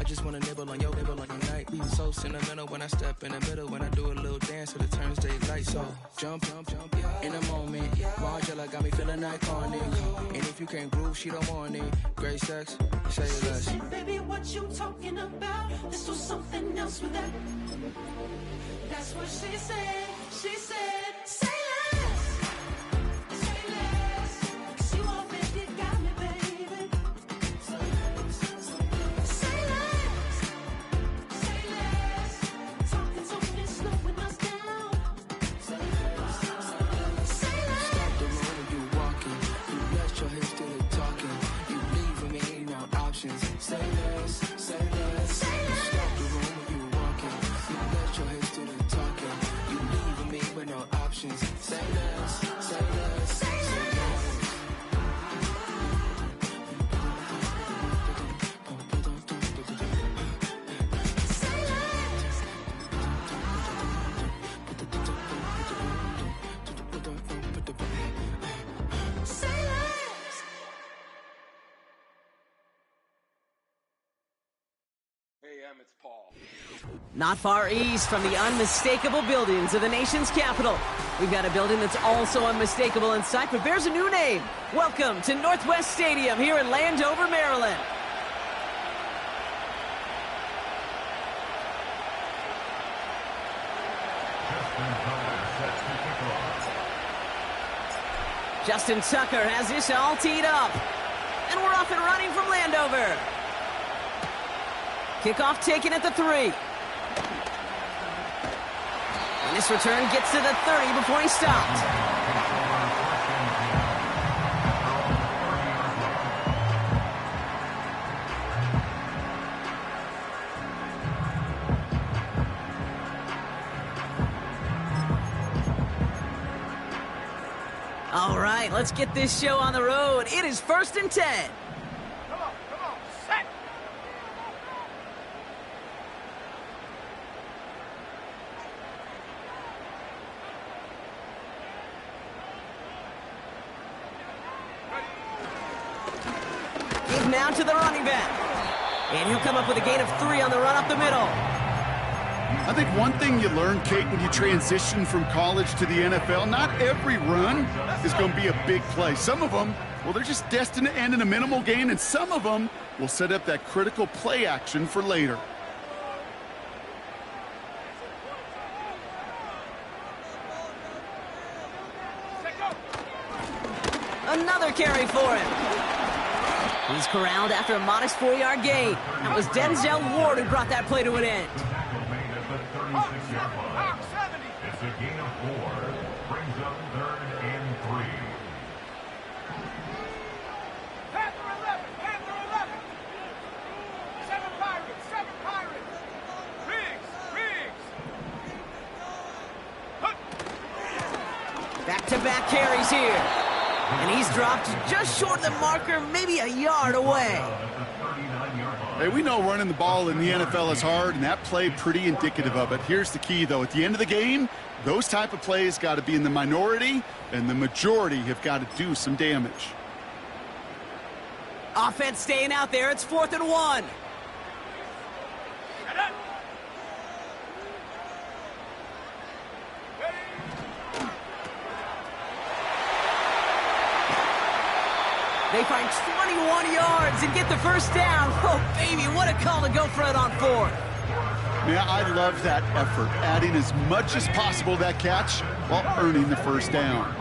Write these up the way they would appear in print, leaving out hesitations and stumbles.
just wanna nibble on your night. Be so sentimental when I step in the middle. When I do a little dance to the turns daylight. So jump in the moment. Margella got me feeling iconic. And if you can't groove, she don't want it. Great sex, say less. She said, baby, what you talking about? Let's do something else with that. That's what she said. She said, say less. Say less. 'Cause you already got me, baby. Say less. Say less. Say less. Talking's only slowing us down. Say less. Say less. Stop the road when you walking. You rest your hips to the talking. You leaving me no options. Say less. Say less. Say less. Stop the road when you walking. You rest your hips to the talking. You leaving me with no options. Say less. Say less. Say less. Say less. Say less. Hey, it's Paul. Not far east from the unmistakable buildings of the nation's capital, we've got a building that's also unmistakable in sight, but bears a new name. Welcome to Northwest Stadium here in Landover, Maryland. Justin Tucker has this all teed up. And we're off and running from Landover. Kickoff taken at the 3. And this return gets to the 30 before he stopped. All right, let's get this show on the road. It is 1st and 10. Come on, set! Give now to the running back. And he'll come up with a gain of 3 on the run up the middle. I think one thing you learn, Kate, when you transition from college to the NFL, not every run is going to be a big play. Some of them, well, they're just destined to end in a minimal gain, and some of them will set up that critical play action for later. Another carry for him. He's corralled after a modest 4-yard gain. That was Denzel Ward who brought that play to an end. It's a gain of 4. Brings up 3rd and 3. Panther 11! 7 Pirates! Riggs! Back-to-back carries here. And he's dropped just short of the marker, maybe a yard away. Hey, we know running the ball in the NFL is hard, and that play pretty indicative of it. Here's the key, though. At the end of the game, those type of plays got to be in the minority, and the majority have got to do some damage. Offense staying out there. It's 4th and 1. They find 21 yards and get the first down. Oh, baby, what a call to go for it on 4th. Yeah, I love that effort, adding as much as possible to that catch while earning the first down.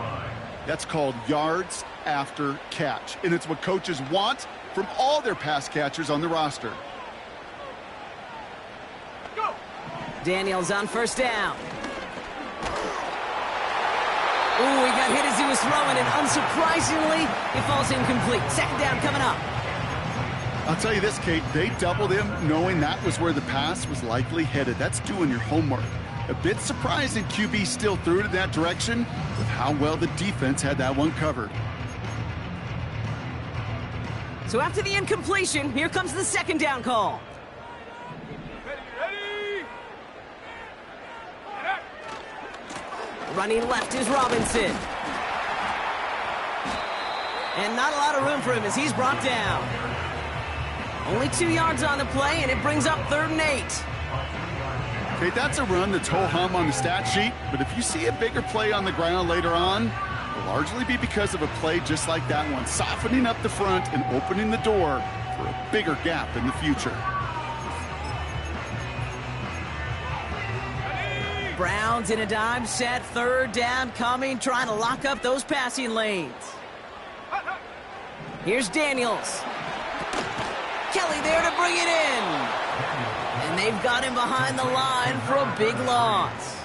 That's called yards after catch, and it's what coaches want from all their pass catchers on the roster. Daniels on first down. Ooh, he got hit as he was throwing, and unsurprisingly, it falls incomplete. 2nd down coming up. I'll tell you this, Kate, they doubled him knowing that was where the pass was likely headed. That's doing your homework. A bit surprising QB still threw it in that direction with how well the defense had that one covered. So after the incompletion, here comes the 2nd down call. Running left is Robinson. And not a lot of room for him as he's brought down. Only 2 yards on the play, and it brings up 3rd and 8. Okay, that's a run that's ho-hum on the stat sheet, but if you see a bigger play on the ground later on, it'll largely be because of a play just like that one, softening up the front and opening the door for a bigger gap in the future. Browns in a dime set, 3rd down coming, trying to lock up those passing lanes. Here's Daniels. Kelly there to bring it in. And they've got him behind the line for a big loss.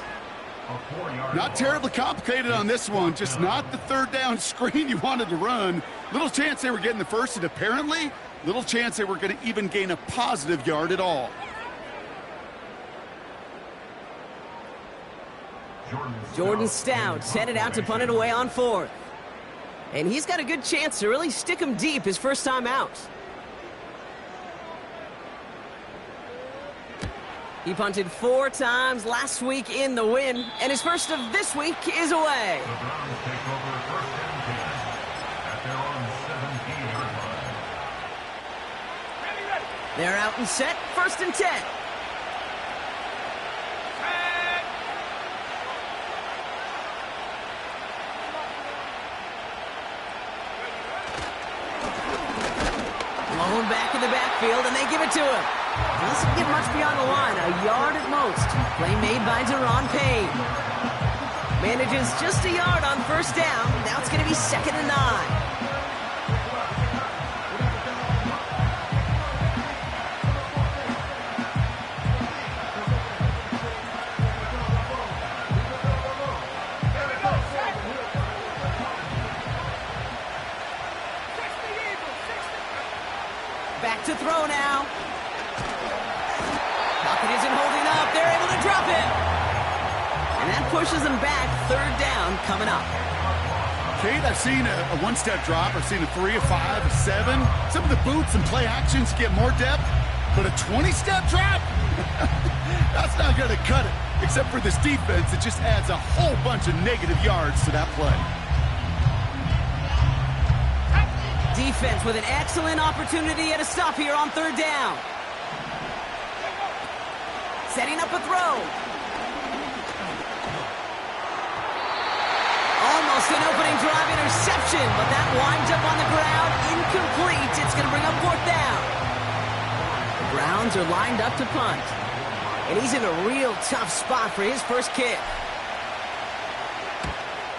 Not terribly complicated on this one, just not the 3rd down screen you wanted to run. Little chance they were getting the first, and apparently little chance they were going to even gain a positive yard at all. Jordan Stout headed out to punt it away on 4th. And he's got a good chance to really stick him deep his first time out. He punted 4 times last week in the win, and his first of this week is away. The Browns take over 1st and 10 at their own 17-yard line. They're out and set, 1st and 10. Blown back in the backfield, and they give it to him. Doesn't get much beyond the line, a yard at most. Play made by Deron Payne. Manages just a yard on 1st down. Now it's going to be 2nd and 9. Back to throw now. Pocket isn't holding up. They're able to drop it. And that pushes them back. 3rd down coming up. Kate, I've seen a one-step drop. I've seen a 3, a 5, a 7. Some of the boots and play actions get more depth, but a 20-step drop? That's not going to cut it. Except for this defense, it just adds a whole bunch of negative yards to that play. Defense with an excellent opportunity at a stop here on 3rd down. Setting up a throw. Almost an opening drive interception, but that winds up on the ground, incomplete. It's going to bring up 4th down. The Browns are lined up to punt, and he's in a real tough spot for his first kick.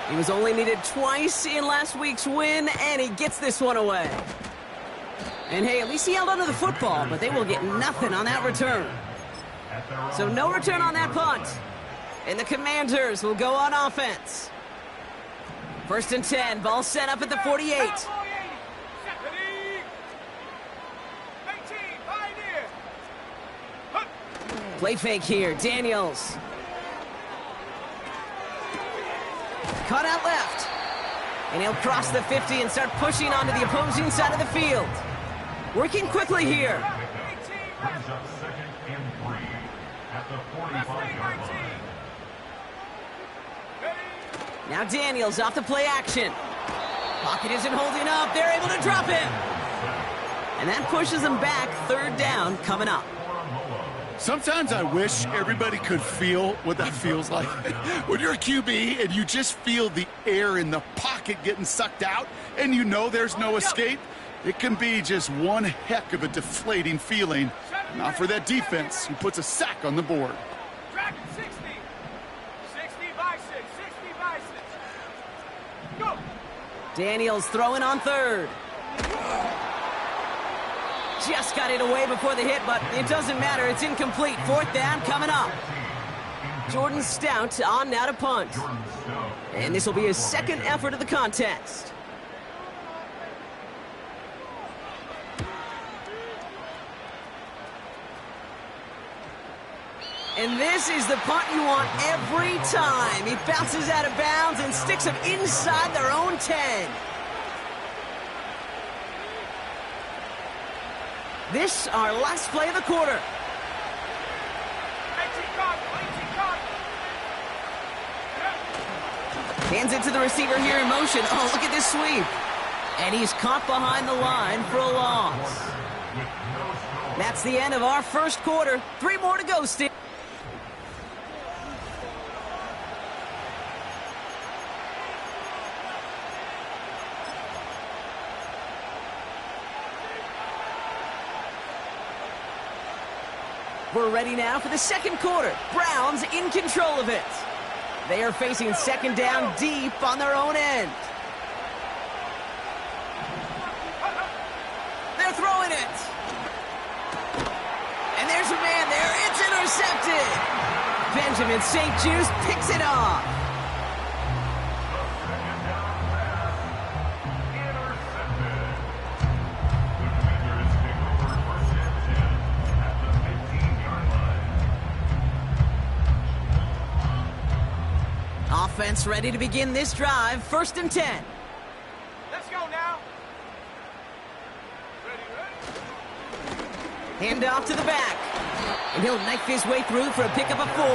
He was only needed twice in last week's win, and he gets this one away. And hey, at least he held onto the football, but they will get nothing on that return. So no return on that punt. And the Commanders will go on offense. 1st and 10, ball set up at the 48. Play fake here, Daniels. Cut out left. And he'll cross the 50 and start pushing onto the opposing side of the field. Working quickly here. Brings up 2nd and 3 at the 45-yard line. Now Daniels off the play action. Pocket isn't holding up. They're able to drop him. And that pushes them back. 3rd down coming up. Sometimes I wish everybody could feel what that feels like. When you're a QB and you just feel the air in the pocket getting sucked out and you know there's no escape, it can be just one heck of a deflating feeling. Not for that defense who puts a sack on the board. Dragon 60. 60 by 6. 60 by 6. Go. Daniels throwing on 3rd. Just got it away before the hit, but it doesn't matter. It's incomplete. 4th down coming up. Jordan Stout on now to punt. And this will be his 2nd effort of the contest. And this is the punt you want every time. He bounces out of bounds and sticks them inside their own 10. This, our last play of the quarter. Hands it to the receiver here in motion. Oh, look at this sweep. And he's caught behind the line for a loss. With no That's the end of our first quarter. 3 more to go, Steve. We're ready now for the second quarter. Browns in control of it. They are facing second down deep on their own end. They're throwing it. And there's a man there. It's intercepted. Benjamin St-Juste picks it off. Offense ready to begin this drive. 1st and 10. Let's go now. Hand off to the back. And he'll knife his way through for a pickup of 4.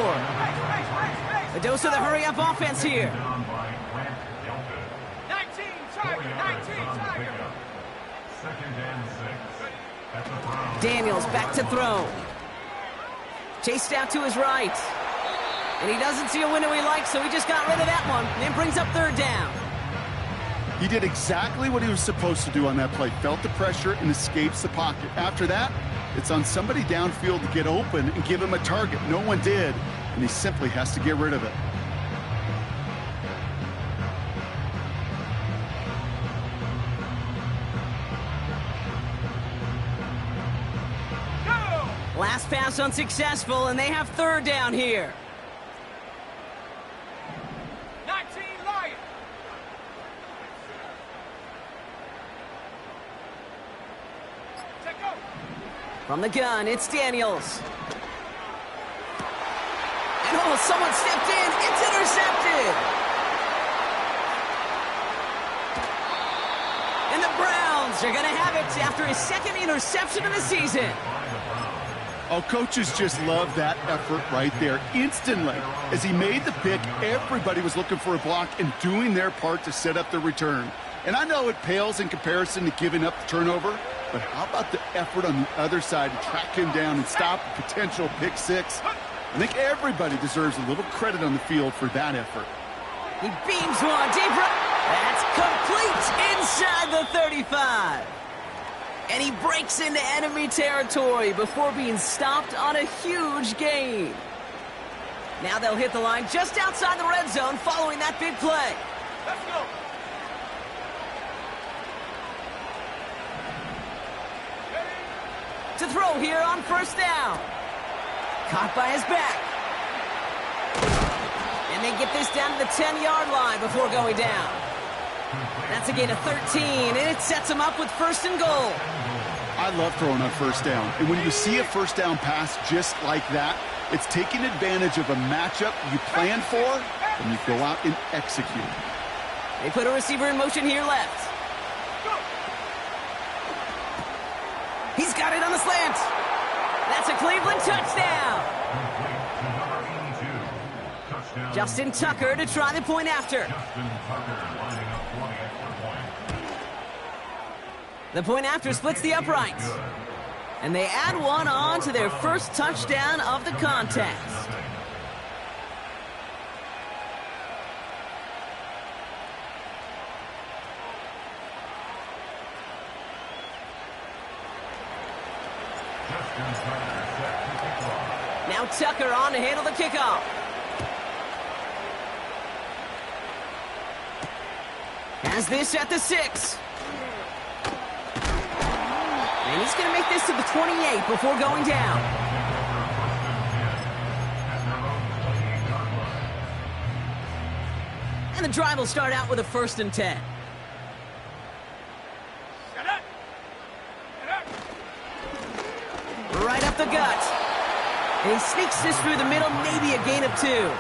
A dose of the hurry-up offense here. 19, Tiger, 19, Tiger. Second and 6 at the Browns. Daniels back to throw. Chased out to his right. And he doesn't see a window he likes, so he just got rid of that one. And brings up 3rd down. He did exactly what he was supposed to do on that play. Felt the pressure and escapes the pocket. After that, it's on somebody downfield to get open and give him a target. No one did, and he simply has to get rid of it. Go! Last pass unsuccessful, and they have 3rd down here. 19, Lion. Take go. From the gun, it's Daniels. And oh, someone stepped in. It's intercepted. And the Browns are going to have it after his 2nd interception of the season. Oh, coaches just love that effort right there. Instantly, as he made the pick, everybody was looking for a block and doing their part to set up the return. And I know it pales in comparison to giving up the turnover, but how about the effort on the other side to track him down and stop a potential pick 6? I think everybody deserves a little credit on the field for that effort. He beams one deep right. That's complete inside the 35. And he breaks into enemy territory before being stopped on a huge gain. Now they'll hit the line just outside the red zone following that big play. Let's go. To throw here on 1st down. Caught by his back. And they get this down to the 10-yard line before going down. That's a gain of 13, and it sets them up with 1st and goal. I love throwing on 1st down. And when you see a 1st down pass just like that, it's taking advantage of a matchup you planned for, and you go out and execute. They put a receiver in motion here left. He's got it on the slant. That's a Cleveland touchdown. Justin Tucker to try the point after. The point after splits the uprights. And they add one on to their 1st touchdown of the contest. Now Tucker on to handle the kickoff. Has this at the 6. And he's going to make this to the 28 before going down. And the drive will start out with a 1st and 10. Right up the gut. And he sneaks this through the middle, maybe a gain of 2.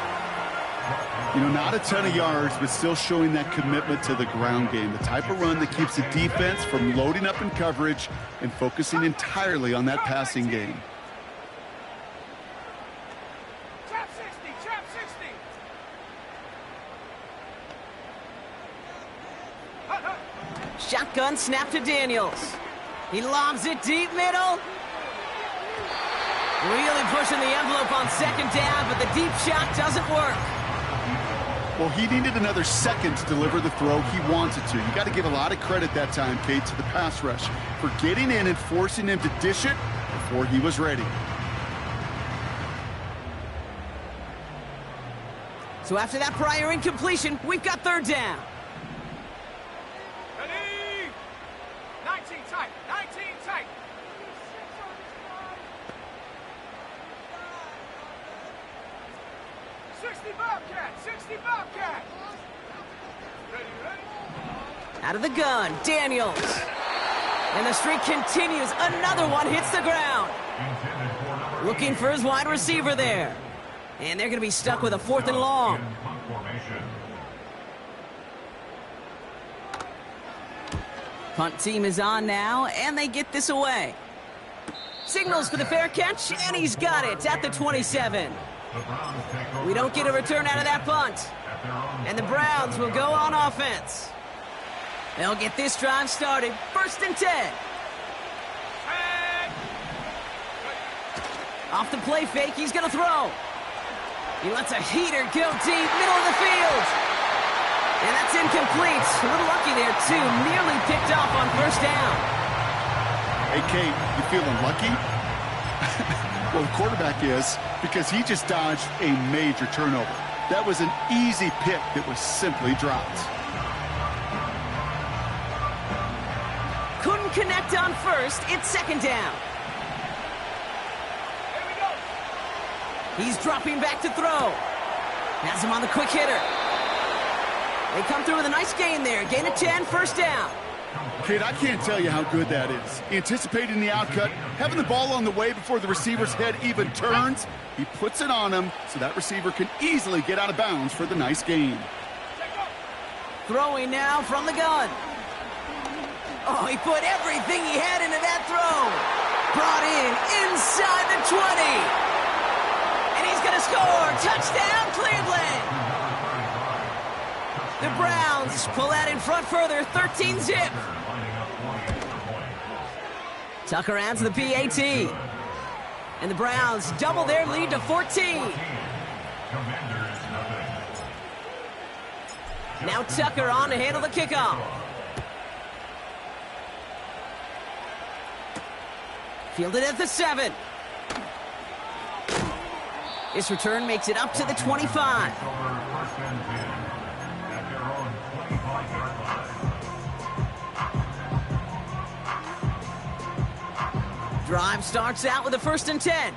You know, not a ton of yards, but still showing that commitment to the ground game. The type of run that keeps the defense from loading up in coverage and focusing entirely on that passing game. Trap 60, trap 60. Shotgun snap to Daniels. He lobs it deep middle. Really pushing the envelope on second down, but the deep shot doesn't work. Well, he needed another second to deliver the throw he wanted to. You got to give a lot of credit that time, Kate, to the pass rush for getting in and forcing him to dish it before he was ready. So after that prior incompletion, we've got third down. Ready? 19 tight. 19 tight. 60 Bobcat. 60 Bobcat. Ready, ready? Out of the gun, Daniels. And the streak continues. Another one hits the ground. Looking for his wide receiver there. And they're going to be stuck with a 4th and long. Punt team is on now, and they get this away. Signals for the fair catch, and he's got it at the 27. We don't get a return out of that punt. And the Browns will go on offense. They'll get this drive started. 1st and 10. Off the play fake, he's going to throw. He lets a heater go deep, middle of the field. And that's incomplete. A little lucky there, too. Nearly picked off on 1st down. Hey, Kate, you feeling lucky? Well, the quarterback is, because he just dodged a major turnover. That was an easy pick that was simply dropped. Couldn't connect on 1st. It's 2nd down. He's dropping back to throw. Has him on the quick hitter. They come through with a nice gain there. Gain of 10, 1st down. Kid, I can't tell you how good that is. Anticipating the outcut, having the ball on the way before the receiver's head even turns. He puts it on him so that receiver can easily get out of bounds for the nice gain. Throwing now from the gun. Oh, he put everything he had into that throw. Brought in inside the 20. And he's going to score. Touchdown, Cleveland. The Browns pull that in front further, 13-zip. Tucker adds the PAT. And the Browns double their lead to 14. Now Tucker on to handle the kickoff. Fielded at the 7. This return makes it up to the 25. Drive starts out with a 1st and 10.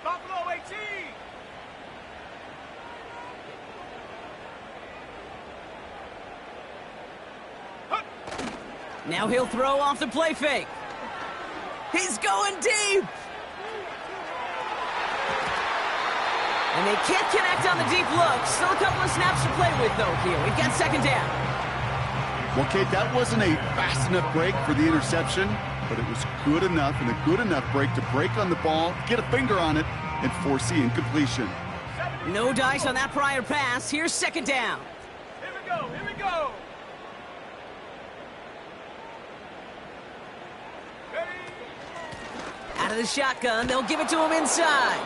Buffalo 18. Now he'll throw off the play fake. He's going deep. And they can't connect on the deep look. Still a couple of snaps to play with, though, here. We've got 2nd down. Well, Kate, that wasn't a fast enough break for the interception, but it was good enough and a good enough break to break on the ball, get a finger on it, and force the incompletion. No dice on that prior pass. Here's 2nd down. Here we go. Here we go. Out of the shotgun, they'll give it to him inside.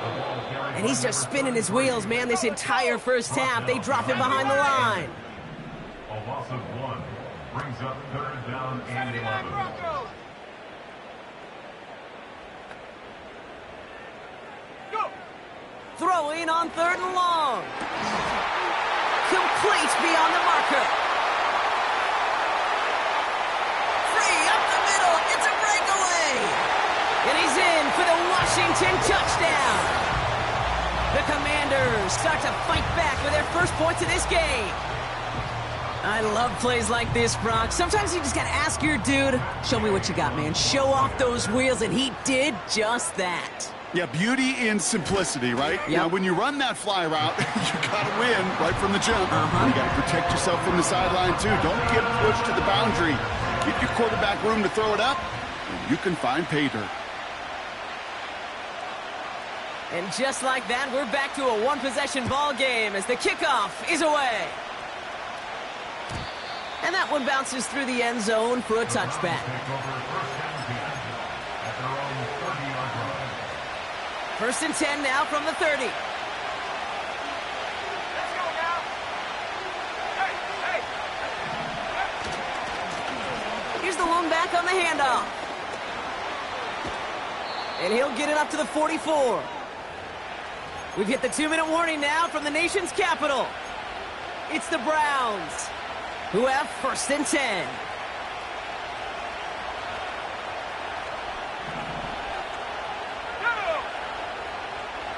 And he's just spinning his wheels, man, this entire 1st half. They drop him behind the line. A loss of 1 brings up 3rd down and 11. Go. Throwing on 3rd and long. Complete beyond the marker. Free up the middle. It's a breakaway. And he's in for the Washington touchdown. The Commanders start to fight back with their first points of this game. I love plays like this, Brock. Sometimes you just got to ask your dude, show me what you got, man. Show off those wheels, and he did just that. Yeah, beauty in simplicity, right? Yep. Now, when you run that fly route, you got to win right from the jump. You got to protect yourself from the sideline, too. Don't get pushed to the boundary. Give your quarterback room to throw it up, and you can find pay dirt. And just like that, we're back to a one-possession ball game as the kickoff is away. And that one bounces through the end zone for a touchback. First and 10 now from the 30. Let's go now. Hey, hey. Here's the lone back on the handoff. And he'll get it up to the 44. We've hit the 2-minute warning now from the nation's capital. It's the Browns, who have first and 10.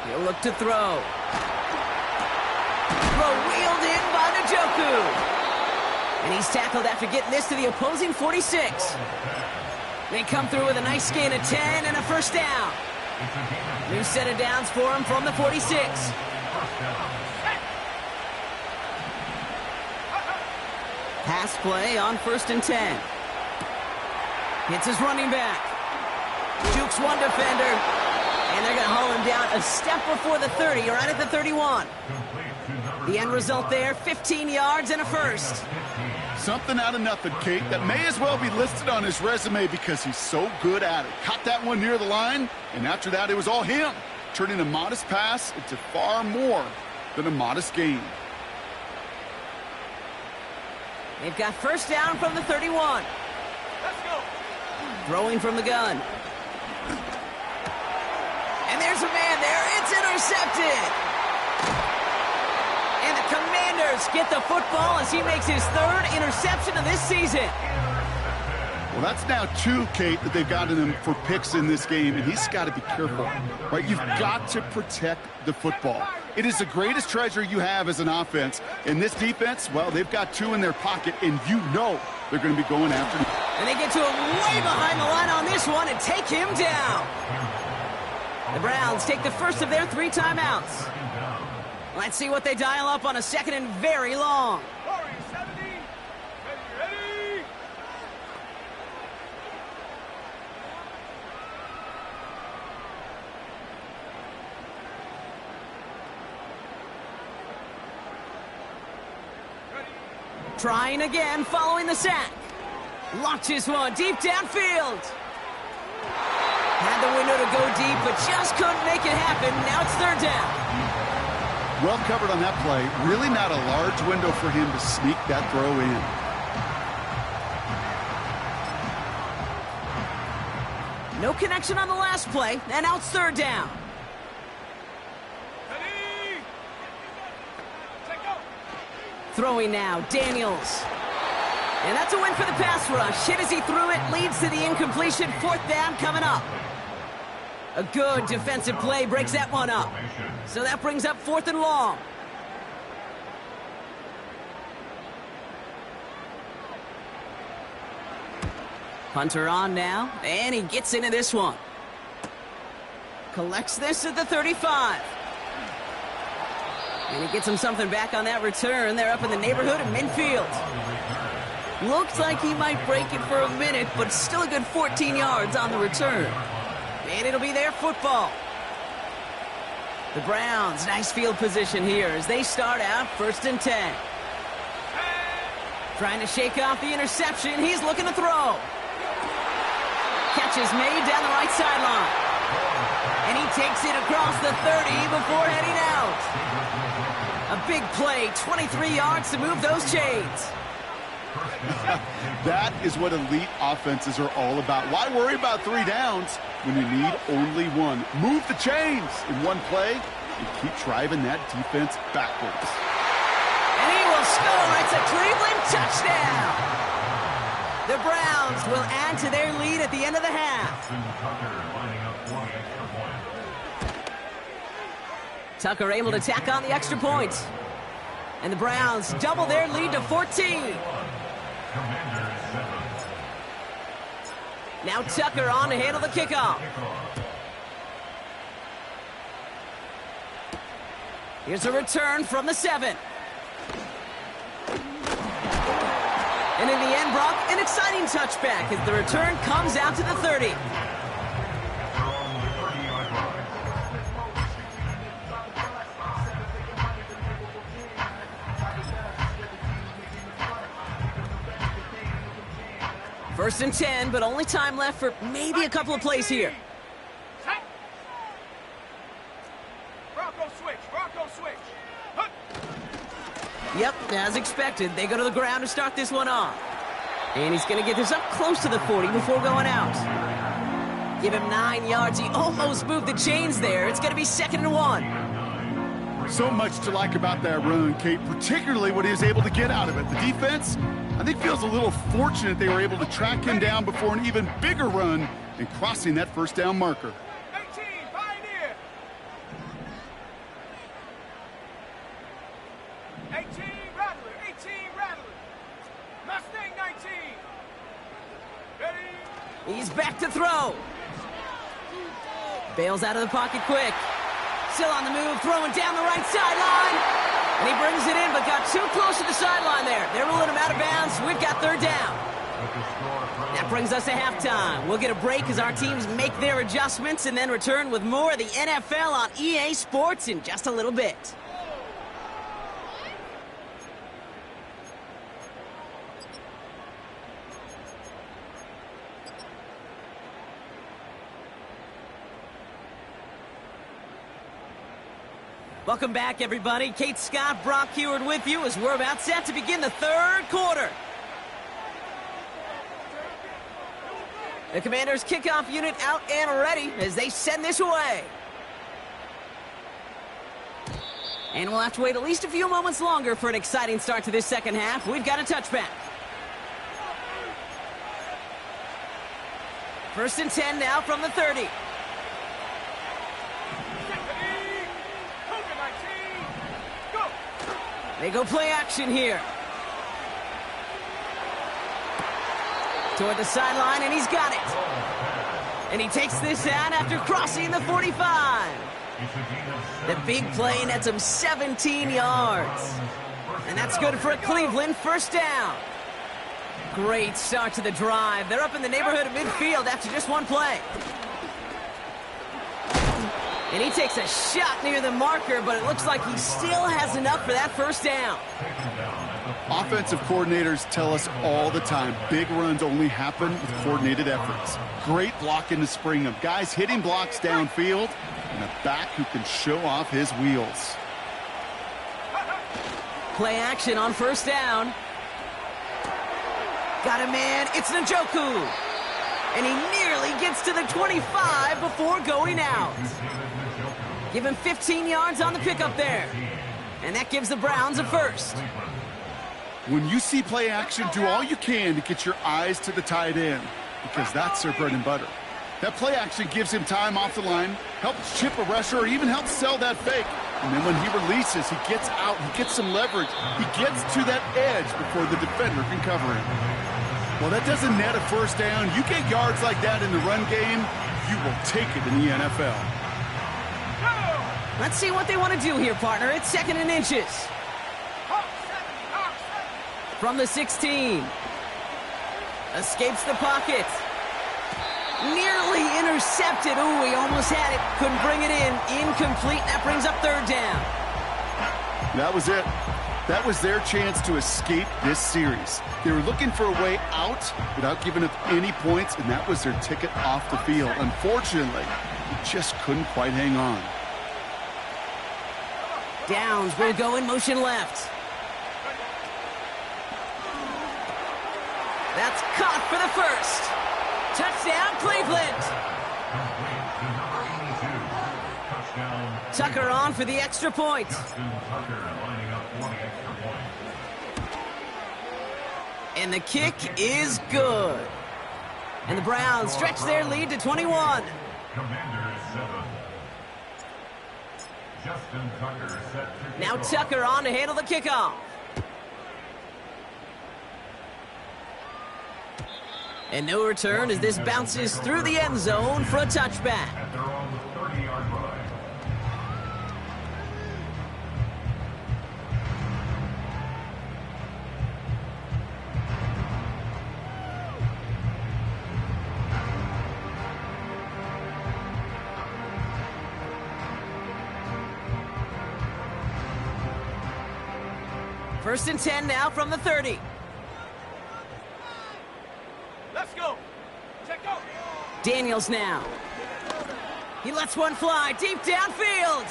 He'll look to throw. Throw wheeled in by Njoku. And he's tackled after getting this to the opposing 46. They come through with a nice gain of 10 and a first down. New set of downs for him from the 46. Pass play on first and 10. Hits his running back. Jukes one defender. And they're going to haul him down a step before the 30, right at the 31. The end result there, 15 yards and a first. Something out of nothing, Kate, that may as well be listed on his resume because he's so good at it. Caught that one near the line, and after that, it was all him, turning a modest pass into far more than a modest gain. They've got first down from the 31. Let's go. Throwing from the gun. And there's a man there. It's intercepted. And the Commanders get the football as he makes his third interception of this season. Well, that's now 2, Kate, that they've gotten him for picks in this game, and he's got to be careful, right? You've got to protect the football. It is the greatest treasure you have as an offense. In this defense, well, they've got 2 in their pocket, and you know they're going to be going after him. And they get to him way behind the line on this one and take him down. The Browns take the first of their 3 timeouts. Let's see what they dial up on a second and very long. 70. Ready. Trying again following the sack. Launches one deep downfield. Had the window to go deep, but just couldn't make it happen. Now it's third down. Well covered on that play. Really not a large window for him to sneak that throw in. No connection on the last play, and now it's third down. Ready. Take go. Throwing now, Daniels. And that's a win for the pass rush. Hit as he threw it, leads to the incompletion. Fourth down coming up. A good defensive play breaks that one up. So that brings up fourth and long. Hunter on now, and he gets into this one. Collects this at the 35. And he gets him something back on that return. They're up in the neighborhood of midfield. Looks like he might break it for a minute, but still a good 14 yards on the return. And it'll be their football. The Browns, nice field position here as they start out first and 10. Trying to shake off the interception. He's looking to throw. Catch is made down the right sideline. And he takes it across the 30 before heading out. A big play, 23 yards to move those chains. That is what elite offenses are all about. Why worry about 3 downs when you need only 1? Move the chains in one play and keep driving that defense backwards. And he will score. It's a Cleveland touchdown. The Browns will add to their lead at the end of the half. Tucker able to tack on the extra point. And the Browns double their lead to 14. Now Tucker on to handle the kickoff. Here's a return from the 7. And in the end, Brock, an exciting touchback as the return comes out to the 30. First and 10, but only time left for maybe a couple of plays here. Set. Bronco switch. Bronco switch. Hup. Yep, as expected, they go to the ground to start this one off. And he's going to get this up close to the 40 before going out. Give him 9 yards. He almost moved the chains there. It's going to be 2nd and 1. So much to like about that run, Kate, particularly what he was able to get out of it. The defense, I think, feels a little fortunate they were able to track him down before an even bigger run and crossing that first down marker. 18, Pioneer. 18, Rattler. 18, Rattler. Mustang 19. Ready? He's back to throw. Bails out of the pocket quick. Still on the move, throwing down the right sideline. And he brings it in, but got too close to the sideline there. They're ruling him out of bounds. We've got 3rd down. That brings us to halftime. We'll get a break as our teams make their adjustments and then return with more of the NFL on EA Sports in just a little bit. Welcome back, everybody. Kate Scott, Brock Heward with you as we're about set to begin the 3rd quarter. The Commanders' kickoff unit out and ready as they send this away. And we'll have to wait at least a few moments longer for an exciting start to this second half. We've got a touchback. First and 10 now from the 30. They go play action here. Toward the sideline, and he's got it. And he takes this out after crossing the 45. The big play nets him 17 yards. And that's good for a Cleveland first down. Great start to the drive. They're up in the neighborhood of midfield after just one play. And he takes a shot near the marker, but it looks like he still has enough for that first down. Offensive coordinators tell us all the time, big runs only happen with coordinated efforts. Great blocking to spring them. Guys hitting blocks downfield, and a back who can show off his wheels. Play action on first down. Got a man, it's Njoku. And he nearly gets to the 25 before going out. Give him 15 yards on the pickup there. And that gives the Browns a first. When you see play action, do all you can to get your eyes to the tight end, because that's their bread and butter. That play action gives him time off the line, helps chip a rusher, or even helps sell that fake. And then when he releases, he gets out, he gets some leverage. He gets to that edge before the defender can cover him. Well, that doesn't net a first down. You get yards like that in the run game, you will take it in the NFL. Let's see what they want to do here, partner. It's 2nd and inches. From the 16. Escapes the pocket. Nearly intercepted. Ooh, he almost had it. Couldn't bring it in. Incomplete. That brings up 3rd down. That was it. That was their chance to escape this series. They were looking for a way out without giving up any points, and that was their ticket off the field. Unfortunately, they just couldn't quite hang on. Downs will go in motion left. That's caught for the first. Touchdown, Cleveland. Tucker on for the extra point. And the kick is good. And the Browns stretch their lead to 21. Now Tucker on to handle the kickoff. And no return as this bounces through the end zone for a touchback. First and 10 now from the 30. Let's go. Daniels now. He lets one fly deep downfield.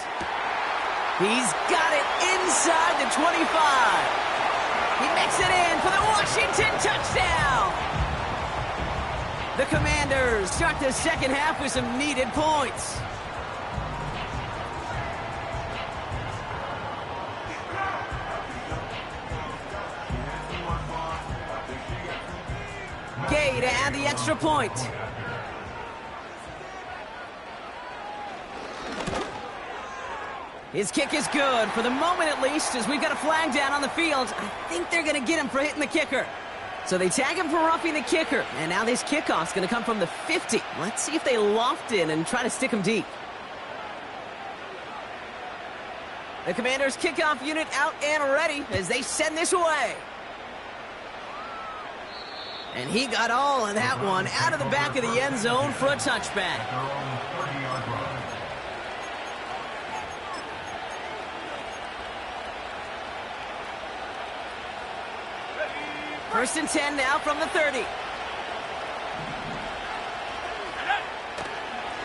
He's got it inside the 25. He makes it in for the Washington touchdown. The Commanders start the second half with some needed points. Gay to add the extra point. His kick is good, for the moment at least, as we've got a flag down on the field. I think they're going to get him for hitting the kicker. So they tag him for roughing the kicker, and now this kickoff's going to come from the 50. Let's see if they loft in and try to stick him deep. The Commanders' kickoff unit out and ready as they send this away. And he got all of that one out of the back of the end zone for a touchback. First and 10 now from the 30.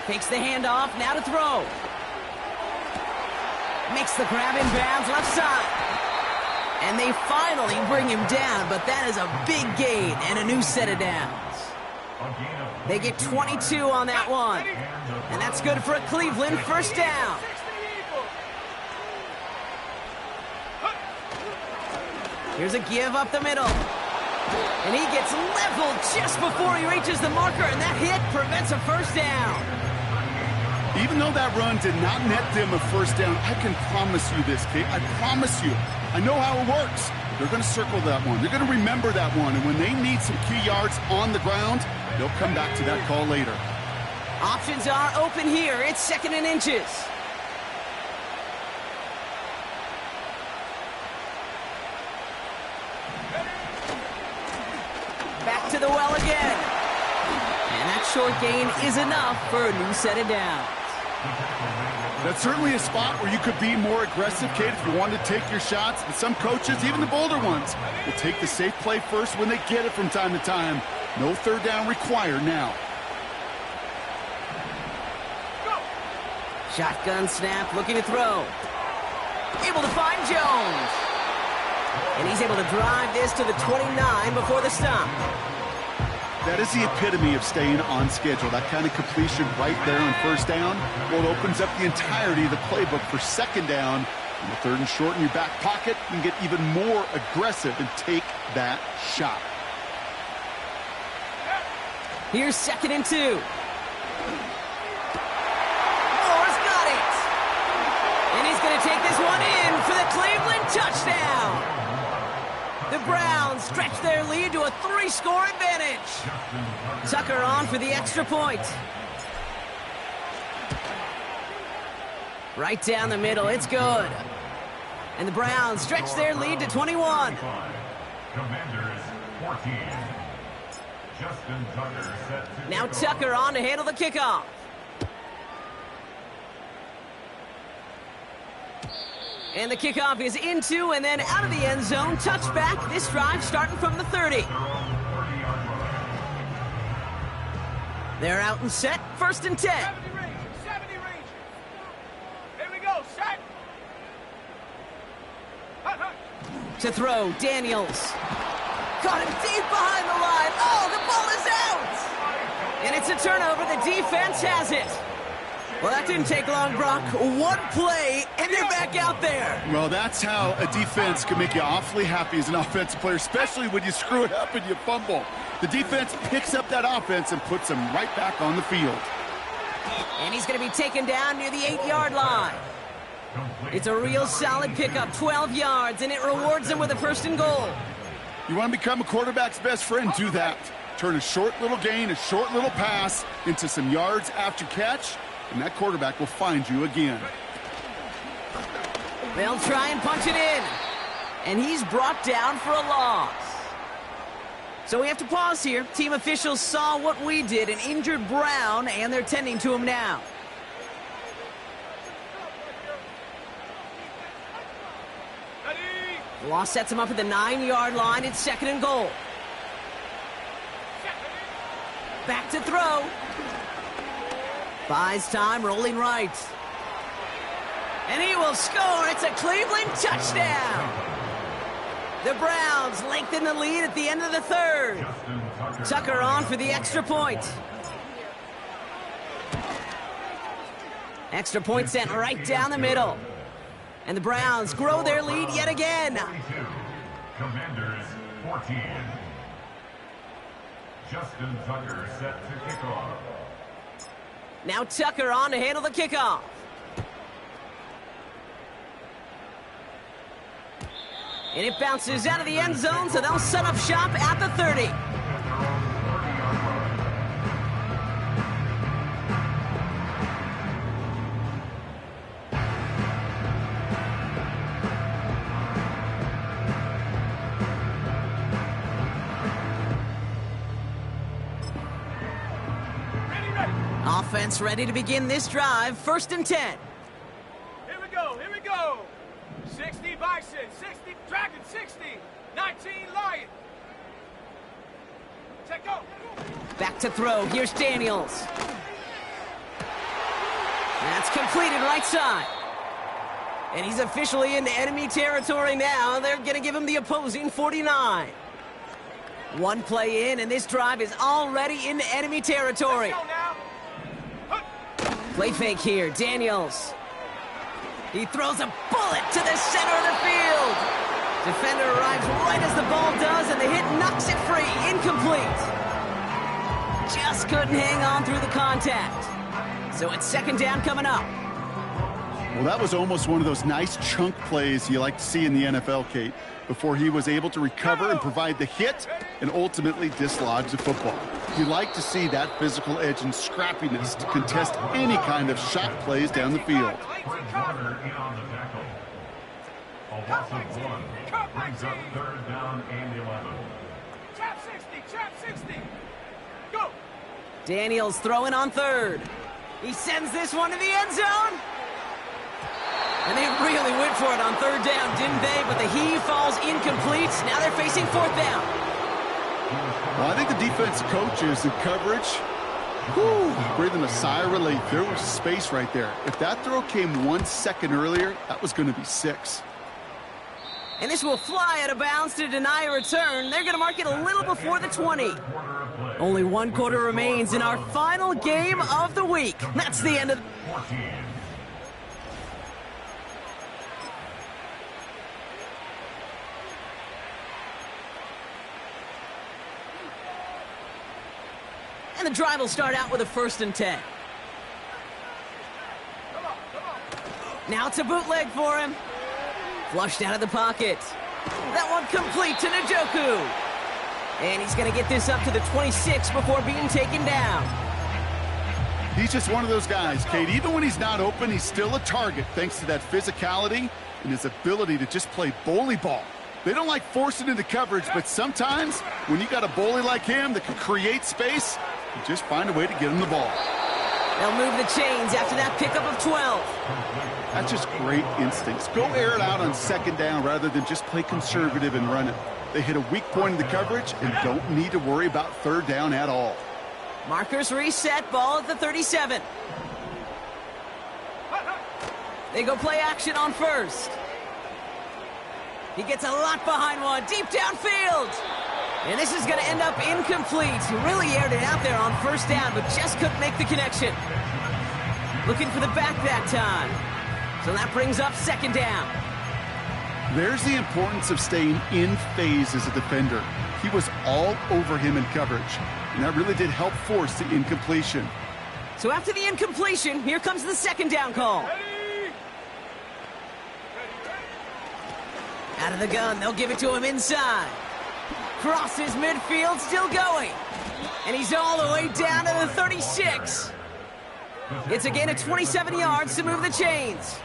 Takes the handoff, now to throw. Makes the grab in bounds left side. And they finally bring him down, but that is a big gain and a new set of downs. They get 22 on that one. And that's good for a Cleveland first down. Here's a give up the middle. And he gets leveled just before he reaches the marker, and that hit prevents a first down. Even though that run did not net them a first down, I can promise you this, Kate. I promise you. I know how it works. They're going to circle that one. They're going to remember that one. And when they need some key yards on the ground, they'll come back to that call later. Options are open here. It's 2nd and inches. Back to the well again. And that short gain is enough for a new set of downs. That's certainly a spot where you could be more aggressive, Kate, if you wanted to take your shots. And some coaches, even the bolder ones, will take the safe play first when they get it from time to time. No third down required now. Shotgun snap, looking to throw. Able to find Jones. And he's able to drive this to the 29 before the stop. That is the epitome of staying on schedule. That kind of completion right there on first down. Well, it opens up the entirety of the playbook for second down. And the 3rd and short in your back pocket, you can get even more aggressive and take that shot. Here's 2nd and 2. Moore's got it. And he's going to take this one in for the Cleveland touchdown. The Browns stretch their lead to a 3-score advantage. Tucker on for the extra point. Right down the middle, it's good. And the Browns stretch their lead to 21. Commanders 14. Justin Tucker set to Now Tucker on to handle the kickoff. And the kickoff is into and then out of the end zone. Touchback. This drive starting from the 30. They're out and set. 1st and 10. 70 range. Here we go. Set. Hut, hut. To throw, Daniels. Caught him deep behind the line. Oh, the ball is out. And it's a turnover. The defense has it. Well, that didn't take long, Brock. One play, and they're back out there. Well, that's how a defense can make you awfully happy as an offensive player, especially when you screw it up and you fumble. The defense picks up that offense and puts them right back on the field. And he's going to be taken down near the 8-yard line. It's a real solid pickup, 12 yards, and it rewards him with a 1st and goal. You want to become a quarterback's best friend? Do that. Turn a short little gain, a short little pass into some yards after catch, and that quarterback will find you again. They'll try and punch it in. And he's brought down for a loss. So we have to pause here. Team officials saw what we did, an injured Brown, and they're tending to him now. The loss sets him up at the 9-yard line. It's 2nd and goal. Back to throw. Buys time, rolling right. And he will score. It's a Cleveland touchdown. The Browns lengthen the lead at the end of the third. Tucker on for the extra point. Extra point sent right down the middle. And the Browns grow their lead yet again. Commanders 14. Justin Tucker set to kick off. Now Tucker on to handle the kickoff. And it bounces out of the end zone, so they'll set up shop at the 30. Offense ready to begin this drive. 1st and 10. Here we go, here we go. 60 Bison, 60 Dragon, 60, 19 Lion. Check go. Back to throw. Here's Daniels. That's completed right side. And he's officially into enemy territory now. They're going to give him the opposing 49. One play in, and this drive is already into enemy territory. Let's go now. Play fake here. Daniels. He throws a bullet to the center of the field. Defender arrives right as the ball does, and the hit knocks it free. Incomplete. Just couldn't hang on through the contact. So it's 2nd down coming up. Well, that was almost one of those nice chunk plays you like to see in the NFL, Kate, before he was able to recover and provide the hit and ultimately dislodge the football. You like to see that physical edge and scrappiness to contest any kind of shot plays down the field. Fred Warner in on the tackle. A loss of 1 brings up 3rd down and 11. Trap 60, trap 60. Go. Daniels throwing on 3rd. He sends this one to the end zone. And they really went for it on 3rd down, didn't they? But the heave falls incomplete. Now they're facing 4th down. Well, I think the defense coaches and coverage, breathing a sigh of relief. There was space right there. If that throw came 1 second earlier, that was going to be 6. And this will fly out of bounds to deny a return. They're going to mark it a little before the 20. Only 1 quarter remains in our final game of the week. That's the end of... 14. And the drive will start out with a 1st and 10. Now it's a bootleg for him. Flushed out of the pocket. That one complete to Njoku. And he's going to get this up to the 26 before being taken down. He's just one of those guys, Kate. Even when he's not open, he's still a target thanks to that physicality and his ability to just play bully ball. They don't like forcing into coverage, but sometimes when you got a bully like him that can create space, you just find a way to get him the ball. They'll move the chains after that pickup of 12. That's just great instincts. Go air it out on 2nd down rather than just play conservative and run it. They hit a weak point in the coverage and don't need to worry about 3rd down at all. Markers reset, ball at the 37. They go play action on 1st. He gets a lot behind one, deep downfield. And this is going to end up incomplete. He really aired it out there on 1st down, but just couldn't make the connection. Looking for the back that time. So that brings up 2nd down. There's the importance of staying in phase as a defender. He was all over him in coverage, and that really did help force the incompletion. So after the incompletion, here comes the 2nd down call. Out of the gun, they'll give it to him inside. Crosses midfield, still going. And he's all the way down to the 36. It's a gain of 27 yards to move the chains.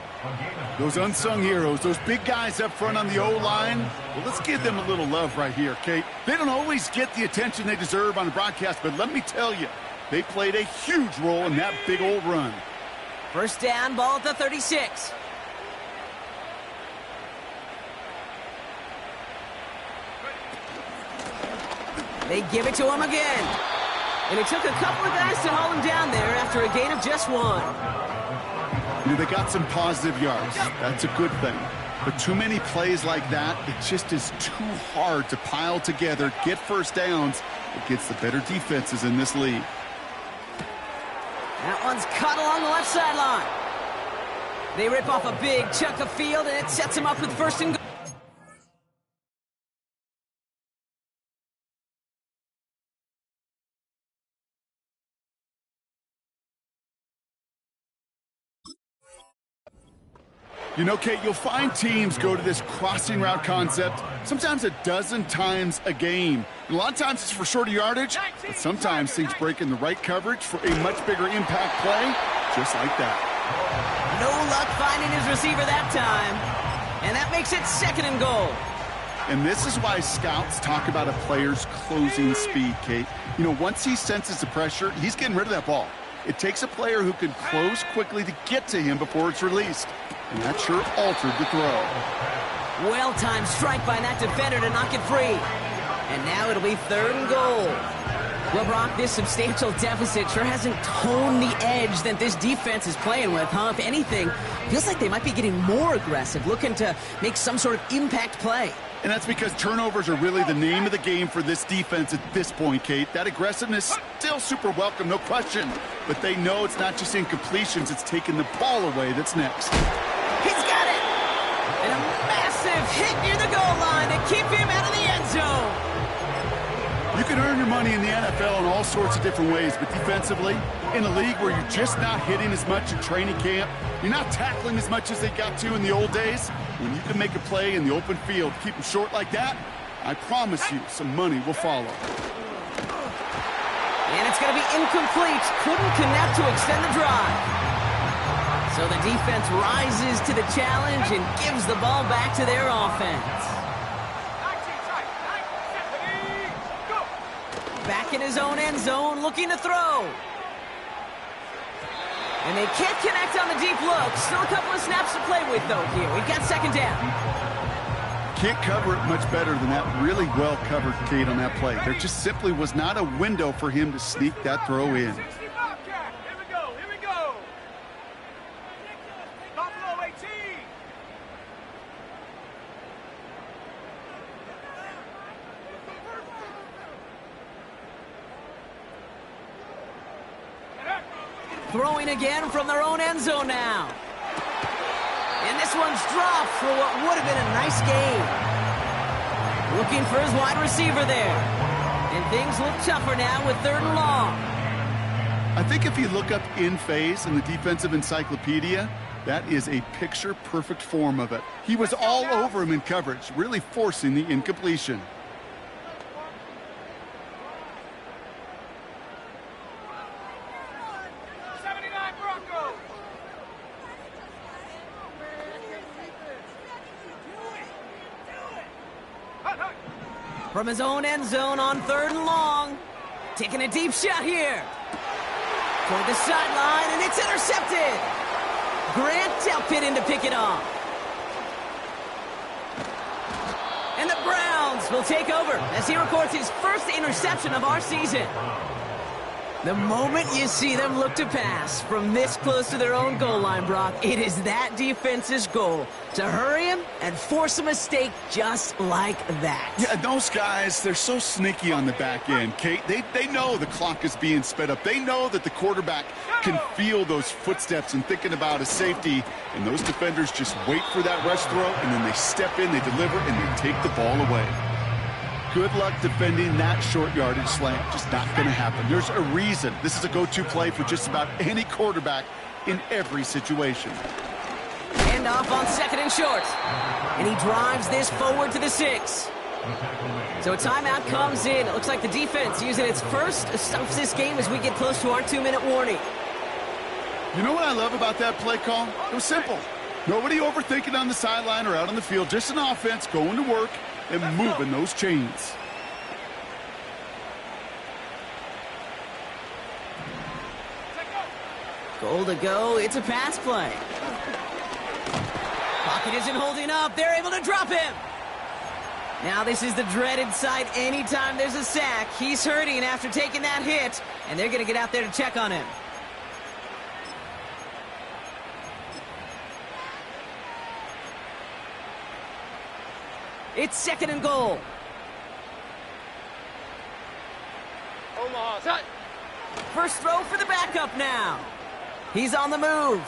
Those unsung heroes, those big guys up front on the O-line, well, let's give them a little love right here, Kate. They don't always get the attention they deserve on the broadcast, but let me tell you, they played a huge role in that big old run. 1st down, ball at the 36. They give it to him again. And it took a couple of guys to haul him down there after a gain of just 1. You know, they got some positive yards. That's a good thing. But too many plays like that, it just is too hard to pile together, get first downs against the better defenses in this league. That one's cut along the left sideline. They rip off a big chunk of field, and it sets them up with first and goal. You know, Kate, you'll find teams go to this crossing route concept sometimes a dozen times a game. And a lot of times it's for shorter yardage, but sometimes things break in the right coverage for a much bigger impact play, just like that. No luck finding his receiver that time. And that makes it second and goal. And this is why scouts talk about a player's closing speed, Kate. You know, once he senses the pressure, he's getting rid of that ball. It takes a player who can close quickly to get to him before it's released. And that sure altered the throw. Well-timed strike by that defender to knock it free. And now it'll be third and goal. Well, Brock, this substantial deficit sure hasn't toned the edge that this defense is playing with, huh? If anything, feels like they might be getting more aggressive, looking to make some sort of impact play. And that's because turnovers are really the name of the game for this defense at this point, Kate. That aggressiveness still super welcome, no question. But they know it's not just incompletions, it's taking the ball away that's next. He's got it! And a massive hit near the goal line to keep him out of the end zone. You can earn your money in the NFL in all sorts of different ways, but defensively, in a league where you're just not hitting as much in training camp, you're not tackling as much as they got to in the old days, when you can make a play in the open field, keep them short like that, I promise you some money will follow. And it's going to be incomplete. Couldn't connect to extend the drive. So the defense rises to the challenge and gives the ball back to their offense. Back in his own end zone, looking to throw. And they can't connect on the deep look. Still a couple of snaps to play with, though, here. We've got second down. Can't cover it much better than that. Really well covered, Kate, on that play. There just simply was not a window for him to sneak that throw in. Here we go. Buffalo 18. Throwing again from their own end zone now. And this one's dropped for what would have been a nice gain. Looking for his wide receiver there. And things look tougher now with third and long. I think if you look up in phase in the defensive encyclopedia, that is a picture-perfect form of it. He was all over him in coverage, really forcing the incompletion. From his own end zone on third and long. Taking a deep shot here. Toward the sideline, and it's intercepted. Grant Delpit in to pick it off. And the Browns will take over as he records his first interception of our season. The moment you see them look to pass from this close to their own goal line, Brock, it is that defense's goal to hurry him and force a mistake just like that. Yeah, those guys, they're so sneaky on the back end, Kate. They know the clock is being sped up. They know that the quarterback can feel those footsteps and thinking about a safety, and those defenders just wait for that rush throw, and then they step in, they deliver, and they take the ball away. Good luck defending that short yardage slant. Just not going to happen. There's a reason. This is a go-to play for just about any quarterback in every situation. Hand off on second and short. And he drives this forward to the 6. So a timeout comes in. It looks like the defense using its first stops this game as we get close to our 2-minute warning. You know what I love about that play call? It was simple. Nobody overthinking on the sideline or out on the field. Just an offense going to work and moving those chains. Goal to go. It's a pass play. Pocket isn't holding up. They're able to drop him. Now this is the dreaded sight anytime there's a sack. He's hurting after taking that hit. And they're going to get out there to check on him. It's 2nd and goal. Omaha, set. First throw for the backup now. He's on the move.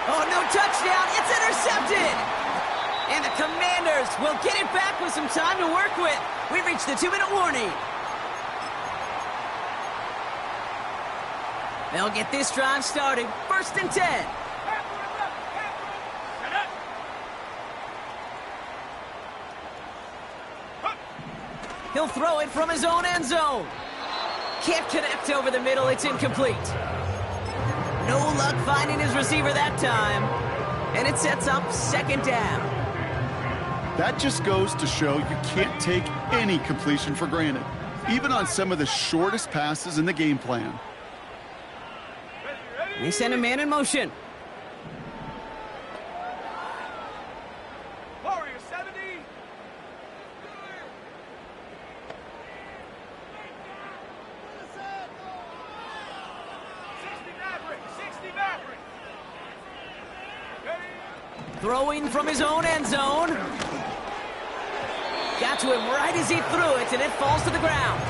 Oh, no touchdown. It's intercepted. And the Commanders will get it back with some time to work with. We've reached the 2-minute warning. They'll get this drive started. 1st and 10. He'll throw it from his own end zone. Can't connect over the middle. It's incomplete. No luck finding his receiver that time. And it sets up 2nd down. That just goes to show you can't take any completion for granted, even on some of the shortest passes in the game plan. And he sent a man in motion. Warrior 70. 60 Maverick. Throwing from his own end zone. Got to him right as he threw it, and it falls to the ground.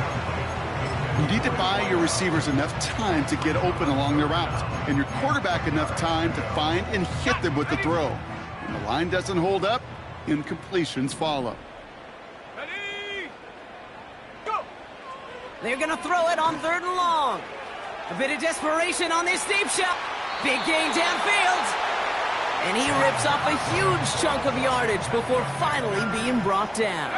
You need to buy your receivers enough time to get open along their route, and your quarterback enough time to find and hit them with the throw. When the line doesn't hold up, incompletions follow. Ready? Go! They're going to throw it on 3rd and long. A bit of desperation on this deep shot. Big gain downfield. And he rips off a huge chunk of yardage before finally being brought down.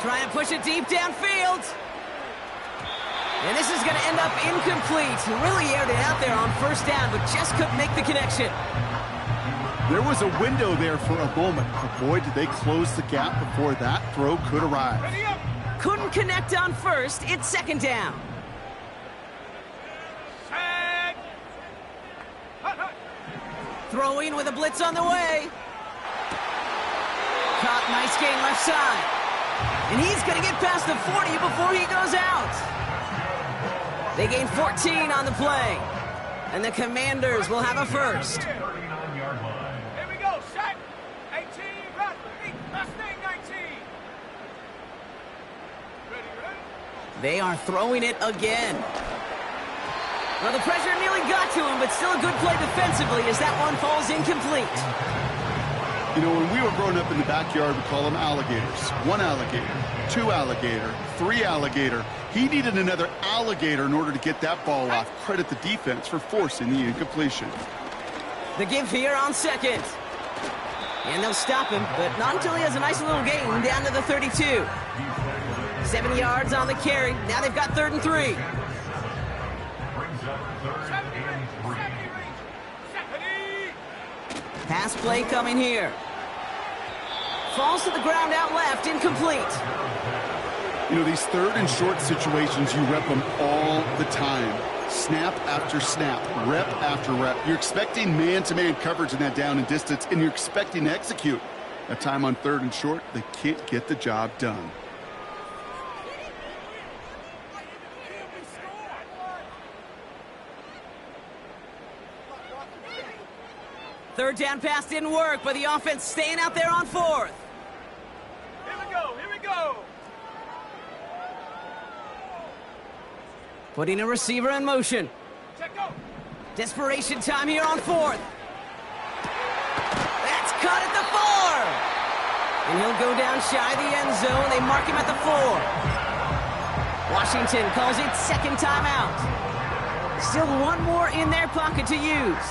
Trying to push it deep downfield. And this is going to end up incomplete. He really aired it out there on 1st down, but just couldn't make the connection. There was a window there for a moment, but boy, did they close the gap before that throw could arrive. Ready up! Couldn't connect on 1st. It's 2nd down. Set! Hut, hut. Throwing with a blitz on the way. Caught, nice gain left side. And he's going to get past the 40 before he goes out. They gain 14 on the play. And the Commanders will have a first. 39-yard line. Here we go, set! 18, right, last thing, 19. Ready? They are throwing it again. Well, the pressure nearly got to him, but still a good play defensively as that one falls incomplete. You know, when we were growing up in the backyard, we call them alligators. 1 alligator, 2 alligator, 3 alligator. He needed another alligator in order to get that ball off. Credit the defense for forcing the incompletion. The give here on 2nd. And they'll stop him, but not until he has a nice little gain down to the 32. 7 yards on the carry. Now they've got 3rd and 3. Brings up 3rd and 3. Pass play coming here. Falls to the ground out left, incomplete. You know, these 3rd and short situations, you rep them all the time. Snap after snap, rep after rep. You're expecting man-to-man coverage in that down and distance, and you're expecting to execute. That time on 3rd and short, they can't get the job done. Third down pass didn't work, but the offense staying out there on 4th. Here we go, here we go. Putting a receiver in motion. Check go. Desperation time here on 4th. That's caught at the 4. And he'll go down shy of the end zone. They mark him at the 4. Washington calls it 2nd timeout. Still one more in their pocket to use.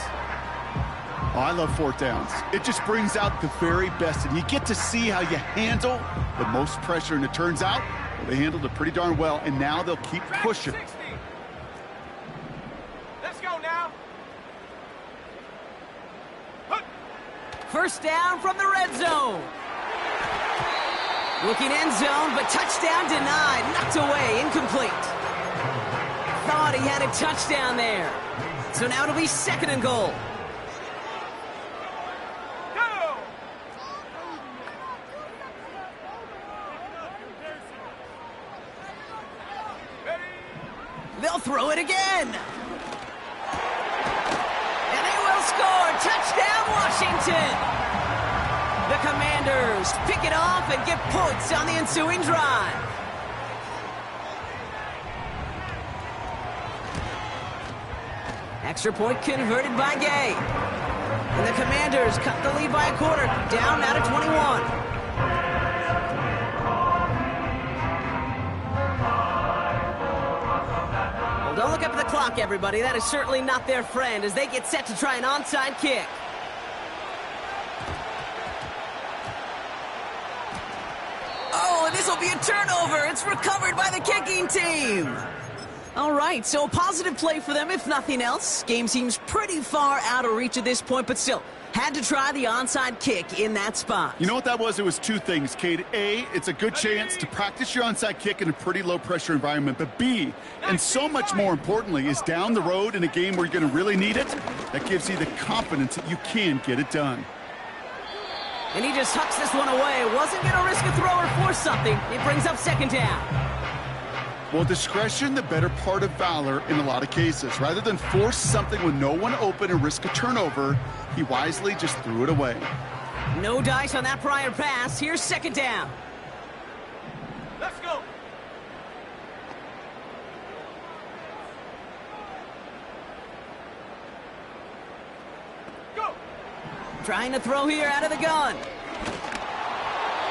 Oh, I love 4th downs. It just brings out the very best, and you get to see how you handle the most pressure, and it turns out well, they handled it pretty darn well, and now they'll keep pushing. 60. Let's go now. Hut. First down from the red zone. Looking end zone, but touchdown denied. Knocked away, incomplete. Thought he had a touchdown there. So now it'll be 2nd and goal. They'll throw it again. And they will score. Touchdown, Washington. The Commanders pick it off and get points on the ensuing drive. Extra point converted by Gay. And the Commanders cut the lead by a quarter, down now to 21. Well, don't look up at the clock, everybody. That is certainly not their friend as they get set to try an onside kick. Oh, and this will be a turnover. It's recovered by the kicking team. All right, so a positive play for them, if nothing else. Game seems pretty far out of reach at this point, but still, had to try the onside kick in that spot. You know what that was? It was two things, Cade. A, it's a good chance to practice your onside kick in a pretty low-pressure environment. But B, and so much more importantly, is down the road in a game where you're going to really need it. That gives you the confidence that you can get it done. And he just hucks this one away. Wasn't going to risk a throw or force something. It brings up second down. Well, discretion, the better part of valor in a lot of cases. Rather than force something with no one open and risk a turnover, he wisely just threw it away. No dice on that prior pass. Here's second down. Let's go. Go. Trying to throw here out of the gun.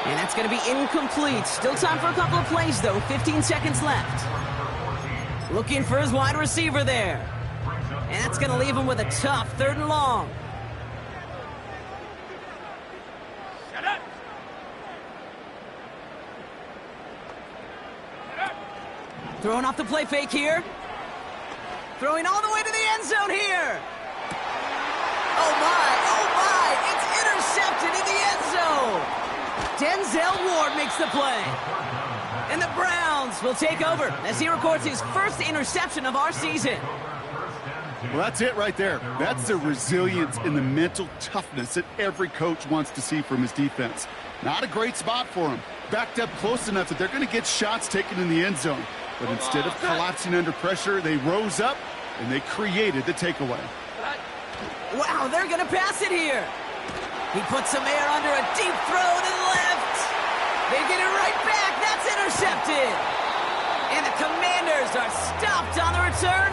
And that's going to be incomplete. Still time for a couple of plays, though. 15 seconds left. Looking for his wide receiver there. And that's going to leave him with a tough 3rd and long. Set up. Set up. Throwing off the play fake here. Throwing all the way to the end zone here. Oh, my. It's intercepted in the end zone. Denzel Ward makes the play. And the Browns will take over as he records his first interception of our season. Well, that's it right there. That's the resilience and the mental toughness that every coach wants to see from his defense. Not a great spot for him. Backed up close enough that they're going to get shots taken in the end zone. But instead of collapsing under pressure, they rose up and they created the takeaway. Wow, they're going to pass it here. He puts some air under a deep throw to the left. They get it right back. That's intercepted. And the Commanders are stopped on the return